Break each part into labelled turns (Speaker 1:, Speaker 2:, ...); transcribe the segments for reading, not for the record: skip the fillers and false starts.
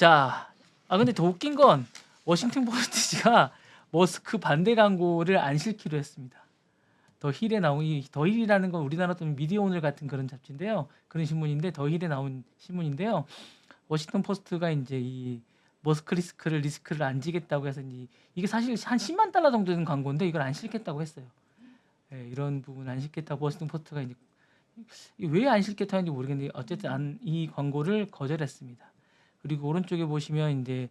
Speaker 1: 자, 근데 더 웃긴 건 워싱턴 포스트지가 머스크 반대 광고를 안 실기로 했습니다. 더 힐에 나온 더 힐이라는 건 우리나라 또 미디어 오늘 같은 그런 잡지인데요. 그런 신문인데 더 힐에 나온 신문인데요. 워싱턴 포스트가 이제 이 머스크 리스크를 안 지겠다고 해서 이게 사실 한 10만 달러 정도 되는 광고인데 이걸 안 실겠다고 했어요. 네, 이런 부분 안 실겠다고 워싱턴 포스트가 이제 왜 안 실겠다는지 모르겠는데 어쨌든 이 광고를 거절했습니다. 그리고 오른쪽에 보시면 이제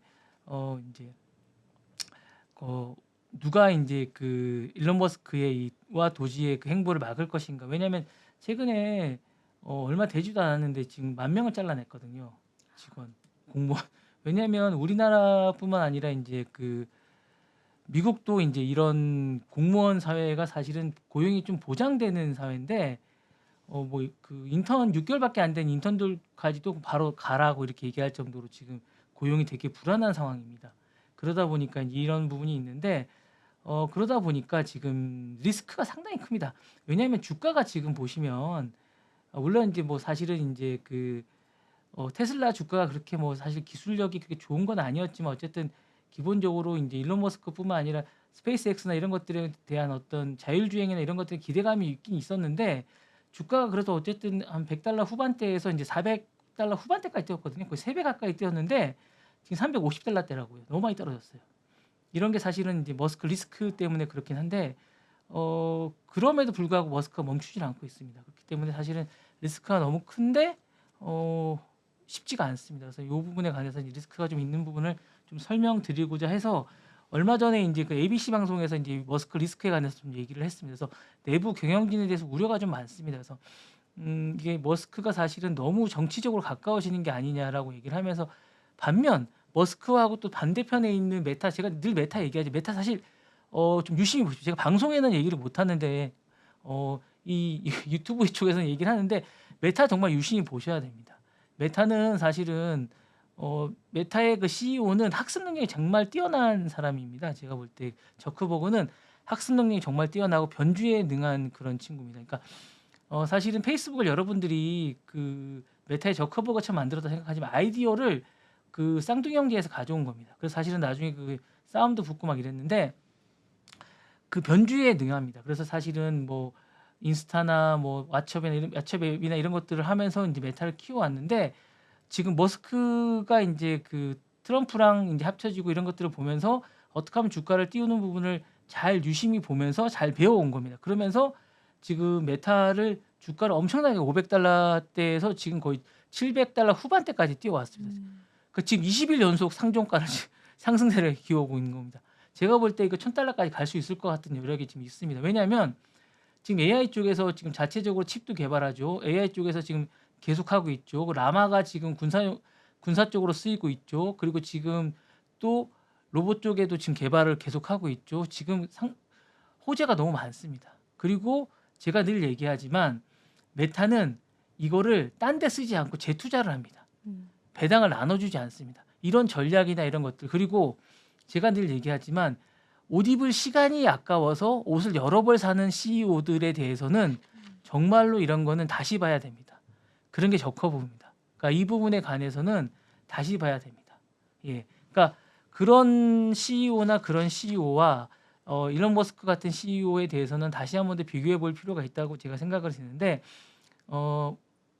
Speaker 1: 누가 이제 그 일론 머스크의 와 도지의 그 행보를 막을 것인가? 왜냐하면 최근에 얼마 되지도 않았는데 지금 10,000명을 잘라냈거든요. 직원, 공무원. 왜냐하면 우리나라뿐만 아니라 이제 그 미국도 이제 이런 공무원 사회가 사실은 고용이 좀 보장되는 사회인데 뭐 그 인턴 6개월밖에 안 된 인턴들까지도 바로 가라고 이렇게 얘기할 정도로 지금 고용이 되게 불안한 상황입니다. 그러다 보니까 이런 부분이 있는데 그러다 보니까 지금 리스크가 상당히 큽니다. 왜냐하면 주가가 지금 보시면 물론 이제 뭐 사실은 이제 그 테슬라 주가가 그렇게 뭐 사실 기술력이 그렇게 좋은 건 아니었지만 어쨌든 기본적으로 이제 일론 머스크뿐만 아니라 스페이스X나 이런 것들에 대한 어떤 자율주행이나 이런 것들에 기대감이 있긴 있었는데 주가가 그래서 어쨌든 한 $100 후반대에서 이제 $400 후반대까지 뛰었거든요. 거의 3배 가까이 뛰었는데 지금 $350대라고요. 너무 많이 떨어졌어요. 이런 게 사실은 이제 머스크 리스크 때문에 그렇긴 한데 그럼에도 불구하고 머스크가 멈추질 않고 있습니다. 그렇기 때문에 사실은 리스크가 너무 큰데 쉽지가 않습니다. 그래서 이 부분에 관해서 리스크가 좀 있는 부분을 좀 설명드리고자 해서 얼마 전에 이제 그 ABC 방송에서 이제 머스크 리스크에 관해서 좀 얘기를 했습니다. 그래서 내부 경영진에 대해서 우려가 좀 많습니다. 그래서 이게 머스크가 사실은 너무 정치적으로 가까워지는 게 아니냐라고 얘기를 하면서 반면 머스크하고 또 반대편에 있는 메타, 제가 늘 메타 얘기하지. 메타 사실 좀 유심히 보십시오. 제가 방송에는 얘기를 못 하는데 이 유튜브 쪽에서는 얘기를 하는데 메타 정말 유심히 보셔야 됩니다. 메타는 사실은 메타의 그 CEO는 학습 능력이 정말 뛰어난 사람입니다. 제가 볼 때 저크버그는 학습 능력이 정말 뛰어나고 변주에 능한 그런 친구입니다. 그러니까 사실은 페이스북을 여러분들이 그 메타의 저커버그가 처음 만들었다 생각하지만 아이디어를 그 쌍둥이 형제에서 가져온 겁니다. 그래서 사실은 나중에 그 싸움도 붙고 막 이랬는데 그 변주에 능합니다. 그래서 사실은 뭐 인스타나 뭐 왓츠앱이나 이런 것들을 하면서 이제 메타를 키워왔는데 지금 머스크가 이제 그 트럼프랑 이제 합쳐지고 이런 것들을 보면서 어떻게 하면 주가를 띄우는 부분을 잘 유심히 보면서 잘 배워온 겁니다. 그러면서 지금 메타를 주가를 엄청나게 $500대에서 지금 거의 $700 후반대까지 뛰어왔습니다. 그 지금 20일 연속 상종가를 상승세를 기어오고 있는 겁니다. 제가 볼 때 이거 $1,000까지 갈 수 있을 것 같은 여력이 지금 있습니다. 왜냐하면 지금 AI 쪽에서 지금 자체적으로 칩도 개발하죠. AI 쪽에서 지금 계속하고 있죠. 라마가 지금 군사 쪽으로 쓰이고 있죠. 그리고 지금 또 로봇 쪽에도 지금 개발을 계속하고 있죠. 지금 호재가 너무 많습니다. 그리고 제가 늘 얘기하지만 메타는 이거를 딴 데 쓰지 않고 재투자를 합니다. 배당을 나눠주지 않습니다. 이런 전략이나 이런 것들. 그리고 제가 늘 얘기하지만 옷 입을 시간이 아까워서 옷을 여러 벌 사는 CEO들에 대해서는 정말로 이런 거는 다시 봐야 됩니다. 그런 게 저커버그입니다. 그러니까 이 부분에 관해서는 다시 봐야 됩니다. 예, 그러니까 그런 CEO나 그런 CEO와 일론 머스크 같은 CEO에 대해서는 다시 한번 더 비교해 볼 필요가 있다고 제가 생각을 했는데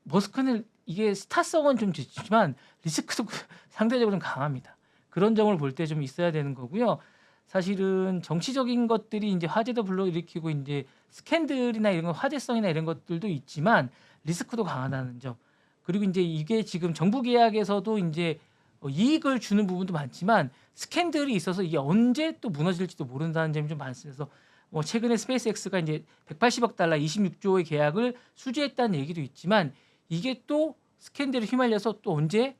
Speaker 1: 머스크는 이게 스타성은 좀 좋지만 리스크도 상대적으로 좀 강합니다. 그런 점을 볼 때 좀 있어야 되는 거고요. 사실은 정치적인 것들이 이제 화제도 불러일으키고 이제 스캔들이나 이런 거 화제성이나 이런 것들도 있지만 리스크도 강하다는 점. 그리고 이제 이게 지금 정부 계약에서도 이제 이익을 주는 부분도 많지만 스캔들이 있어서 이게 언제 또 무너질지도 모른다는 점이 좀 많습니다. 그래서 최근에 스페이스X가 이제 $180억 26조의 계약을 수주했다는 얘기도 있지만 이게 또 스캔들에 휘말려서 또 언제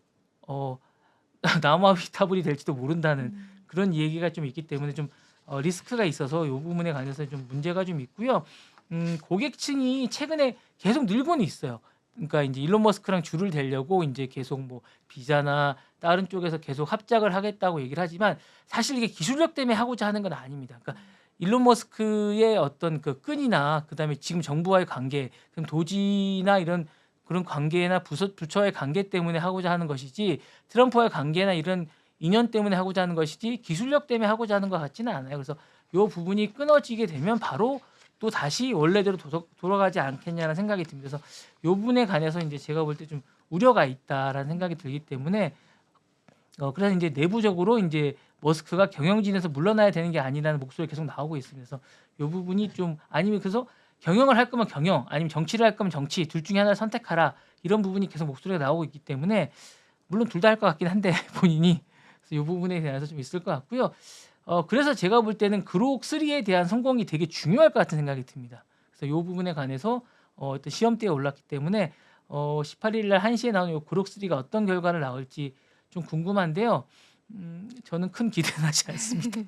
Speaker 1: 나무위타불이 될지도 모른다는 그런 얘기가 좀 있기 때문에 좀 리스크가 있어서 이 부분에 관해서 좀 문제가 좀 있고요. 고객층이 최근에 계속 늘고는 있어요. 그러니까 이제 일론 머스크랑 줄을 대려고 이제 계속 뭐 비자나 다른 쪽에서 계속 합작을 하겠다고 얘기를 하지만 사실 이게 기술력 때문에 하고자 하는 건 아닙니다. 그러니까 일론 머스크의 어떤 그 끈이나 그다음에 지금 정부와의 관계, 그럼 도지나 이런 그런 관계나 부처와의 관계 때문에 하고자 하는 것이지 트럼프와의 관계나 이런 인연 때문에 하고자 하는 것이지 기술력 때문에 하고자 하는 것 같지는 않아요. 그래서 이 부분이 끊어지게 되면 바로 또 다시 원래대로 돌아가지 않겠냐는 생각이 듭니다. 그래서 이 부분에 관해서 이제 제가 볼 때 좀 우려가 있다라는 생각이 들기 때문에 그래서 이제 내부적으로 이제 머스크가 경영진에서 물러나야 되는 게 아니라는 목소리가 계속 나오고 있습니다. 그래서 이 부분이 좀 아니면 그래서 경영을 할 거면 경영 아니면 정치를 할 거면 정치 둘 중에 하나를 선택하라 이런 부분이 계속 목소리가 나오고 있기 때문에 물론 둘 다 할 것 같긴 한데 본인이 그래서 이 부분에 대해서 좀 있을 것 같고요. 그래서 제가 볼 때는 그록 3에 대한 성공이 되게 중요할 것 같은 생각이 듭니다. 그래서 이 부분에 관해서 어떤 시험대에 올랐기 때문에 18일 날 1시에 나오는 이 그록 3가 어떤 결과를 나올지 좀 궁금한데요. 저는 큰 기대는 하지 않습니다.